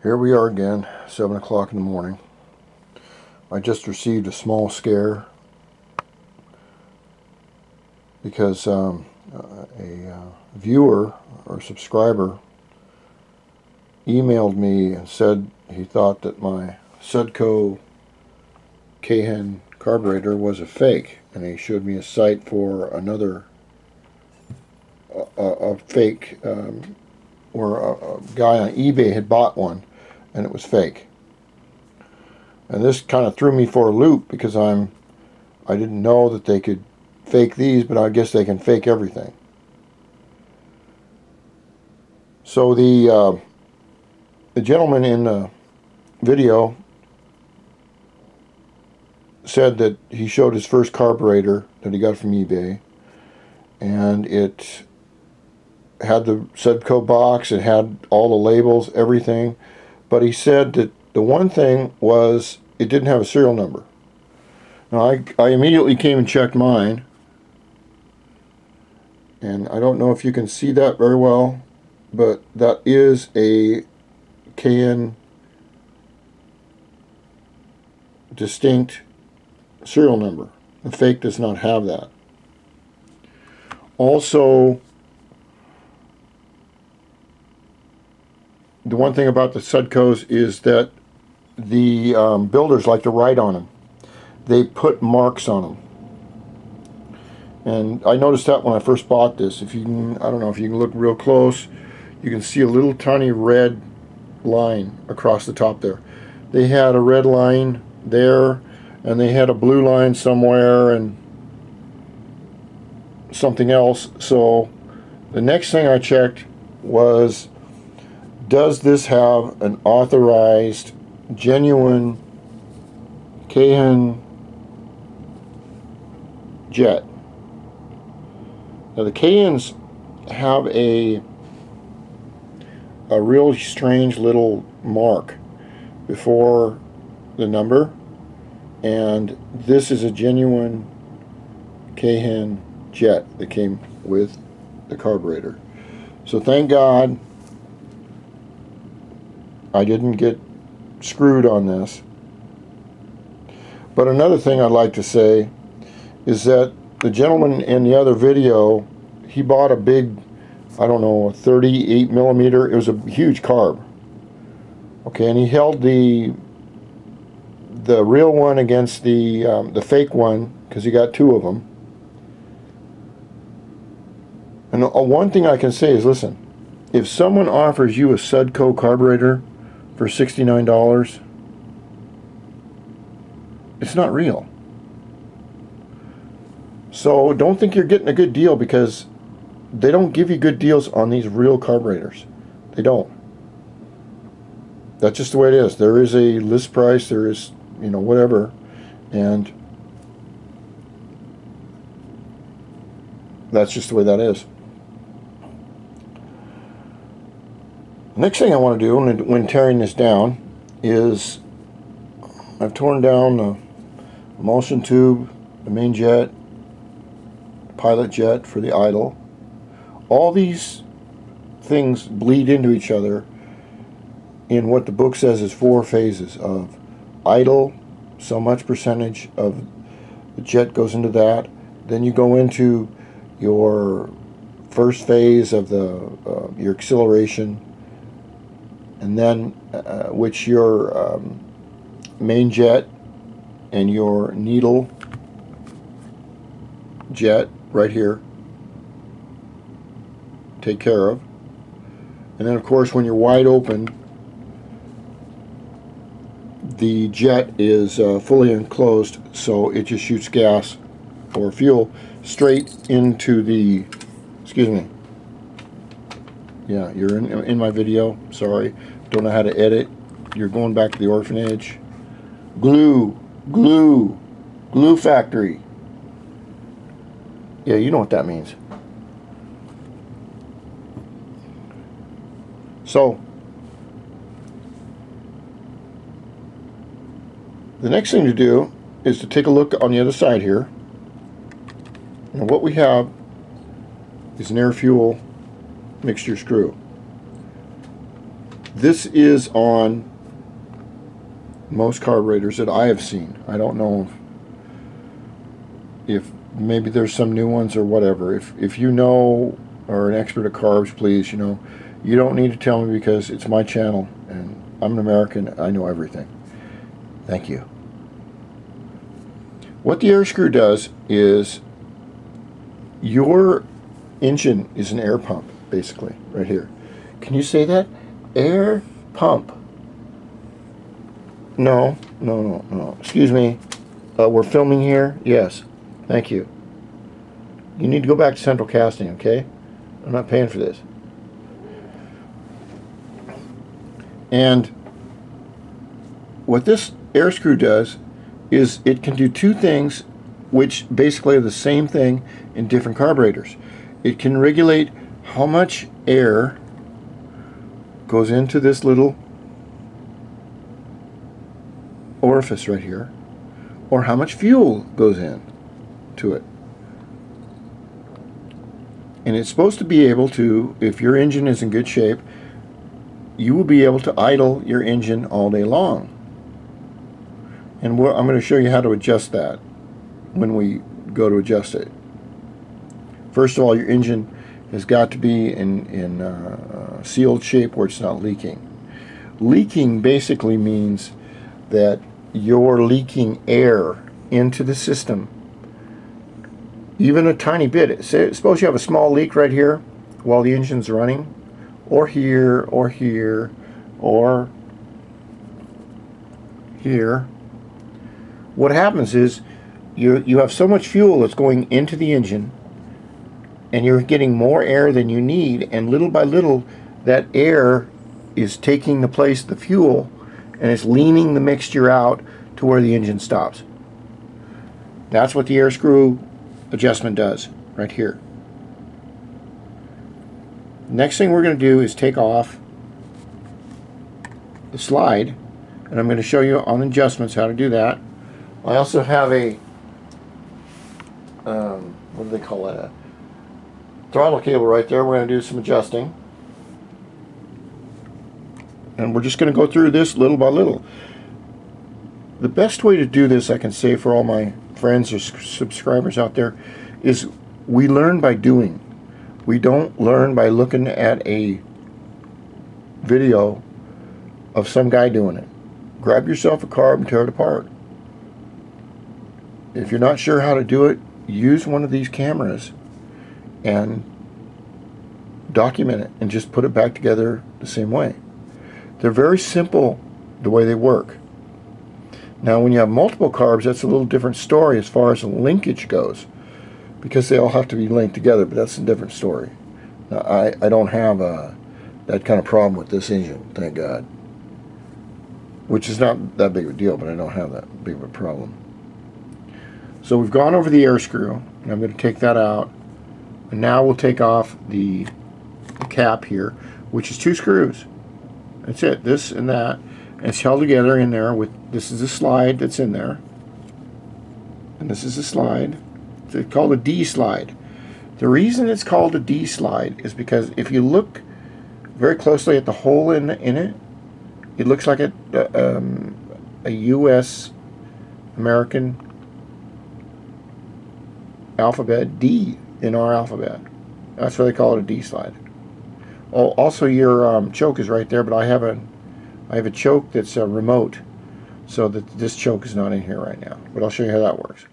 Here we are again, 7 o'clock in the morning. I just received a small scare because a viewer or subscriber emailed me and said he thought that my Sudco Cahen carburetor was a fake, and he showed me a site for another a fake where a guy on eBay had bought one and it was fake. And this kind of threw me for a loop because I didn't know that they could fake these, but I guess they can fake everything. So the gentleman in the video said that he showed his first carburetor that he got from eBay, and it had the Sudco box, it had all the labels, everything, but he said that the one thing was it didn't have a serial number. Now I immediately came and checked mine, and I don't know if you can see that very well, but that is a Cahen distinct serial number. The fake does not have that. Also, the one thing about the Sudcos is that the builders like to write on them. They put marks on them. And I noticed that when I first bought this. If you can, I don't know if you can look real close, you can see a little tiny red line across the top there. They had a red line there, and they had a blue line somewhere, and something else. So the next thing I checked was, does this have an authorized, genuine Cahen jet? Now the Cahens have a real strange little mark before the number, and this is a genuine Cahen jet that came with the carburetor. So thank God I didn't get screwed on this. But another thing I'd like to say is that the gentleman in the other video, he bought a big, I don't know, a 38 millimeter. It was a huge carb. Okay, and he held the real one against the fake one, because he got two of them. And one thing I can say is, listen, if someone offers you a Sudco carburetor for $69, it's not real. So don't think you're getting a good deal, because they don't give you good deals on these real carburetors. They don't. That's just the way it is. There is a list price, there is, you know, whatever, and that's just the way that is. The next thing I want to do when tearing this down is, I've torn down the emulsion tube, the main jet, pilot jet for the idle. All these things bleed into each other in what the book says is 4 phases of idle. So much percentage of the jet goes into that. Then you go into your first phase of the your acceleration, and then which your main jet and your needle jet right here take care of. And then of course when you're wide open, the jet is fully enclosed, so it just shoots gas or fuel straight into the, excuse me, yeah, you're in my video, sorry, don't know how to edit, you're going back to the orphanage. Glue factory. Yeah, you know what that means. So the next thing to do is to take a look on the other side here. And what we have is an air fuel mixture screw. This is on most carburetors that I have seen. I don't know if maybe there's some new ones or whatever. If you know, or an expert at carbs, please, you don't need to tell me, because it's my channel and I'm an American. I know everything. Thank you. What the air screw does is, your engine is an air pump, basically, right here. Can you say that? Air pump. No. Excuse me. We're filming here? Yes. Thank you. You need to go back to central casting, okay? I'm not paying for this. And what this air screw does is it can do two things, which basically are the same thing in different carburetors. It can regulate how much air goes into this little orifice right here, or how much fuel goes in to it. And it's supposed to be able to, if your engine is in good shape, you will be able to idle your engine all day long. And I'm going to show you how to adjust that when we go to adjust it. First of all, your engine has got to be in sealed shape where it's not leaking. Leaking basically means that you're leaking air into the system, even a tiny bit. Suppose you have a small leak right here while the engine's running, or here, or here, or here. What happens is you have so much fuel that's going into the engine, and you're getting more air than you need, and little by little that air is taking the place of the fuel, and it's leaning the mixture out to where the engine stops. That's what the air screw adjustment does right here. Next thing we're going to do is take off the slide, and I'm going to show you on adjustments how to do that. I also have a what do they call that, a throttle cable right there. We're going to do some adjusting, and we're just going to go through this little by little. The best way to do this, I can say for all my friends or subscribers out there, is we learn by doing. We don't learn by looking at a video of some guy doing it. Grab yourself a carb and tear it apart. If you're not sure how to do it, use one of these cameras and document it and just put it back together the same way. They're very simple the way they work. Now when you have multiple carbs, that's a little different story as far as the linkage goes, because they all have to be linked together, but that's a different story. Now I don't have that kind of problem with this engine, thank God. Which is not that big of a deal, but I don't have that big of a problem. So we've gone over the air screw, and I'm going to take that out. And now we'll take off the cap here, which is 2 screws. That's it, this and that. And it's held together in there with, this is a slide that's in there. And this is a slide. It's called a D slide. The reason it's called a D slide is because if you look very closely at the hole in it, it looks like a U.S. American alphabet D in our alphabet. That's why they call it a D slide. Oh, also your choke is right there, but I have a choke that's remote, so that this choke is not in here right now. But I'll show you how that works.